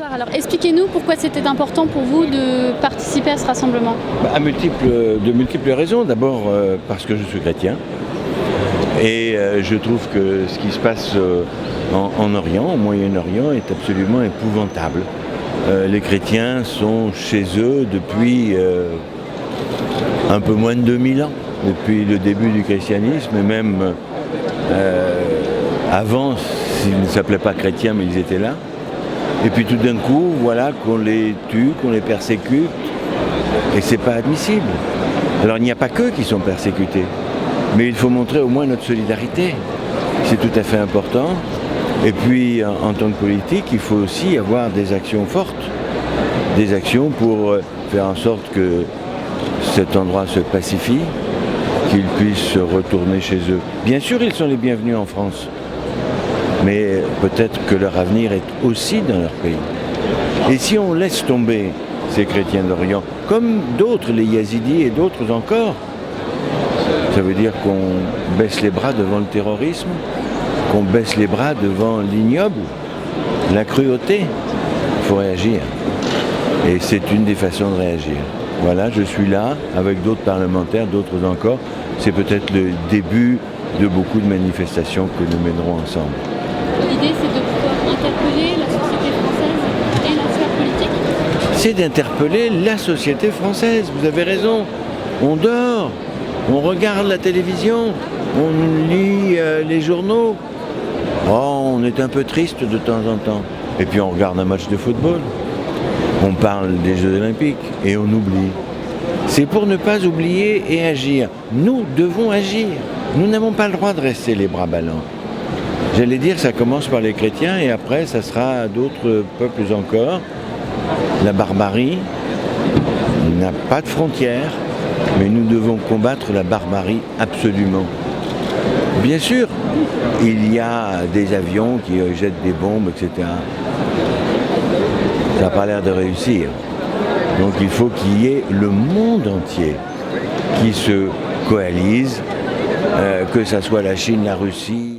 Alors expliquez-nous pourquoi c'était important pour vous de participer à ce rassemblement. De multiples raisons. D'abord parce que je suis chrétien et je trouve que ce qui se passe en Orient, au Moyen-Orient, est absolument épouvantable. Les chrétiens sont chez eux depuis un peu moins de 2000 ans, depuis le début du christianisme, et même avant, s'ils ne s'appelaient pas chrétiens, mais ils étaient là. Et puis tout d'un coup, voilà qu'on les tue, qu'on les persécute, et c'est pas admissible. Alors il n'y a pas qu'eux qui sont persécutés, mais il faut montrer au moins notre solidarité. C'est tout à fait important. Et puis en tant que politique, il faut aussi avoir des actions fortes, des actions pour faire en sorte que cet endroit se pacifie, qu'ils puissent retourner chez eux. Bien sûr, ils sont les bienvenus en France, mais peut-être que leur avenir est aussi dans leur pays. Et si on laisse tomber ces chrétiens d'Orient, comme d'autres, les Yazidis et d'autres encore, ça veut dire qu'on baisse les bras devant le terrorisme, qu'on baisse les bras devant l'ignoble, la cruauté. Il faut réagir. Et c'est une des façons de réagir. Voilà, je suis là avec d'autres parlementaires, d'autres encore. C'est peut-être le début de beaucoup de manifestations que nous mènerons ensemble. L'idée, c'est de pouvoir interpeller la société française et la sphère politique. C'est d'interpeller la société française, vous avez raison. On dort, on regarde la télévision, on lit les journaux. Oh, on est un peu triste de temps en temps. Et puis on regarde un match de football. On parle des Jeux Olympiques et on oublie. C'est pour ne pas oublier et agir. Nous devons agir. Nous n'avons pas le droit de rester les bras ballants. J'allais dire, ça commence par les chrétiens et après, ça sera d'autres peuples encore. La barbarie n'a pas de frontières, mais nous devons combattre la barbarie absolument. Bien sûr, il y a des avions qui jettent des bombes, etc. Ça n'a pas l'air de réussir. Donc il faut qu'il y ait le monde entier qui se coalise, que ce soit la Chine, la Russie.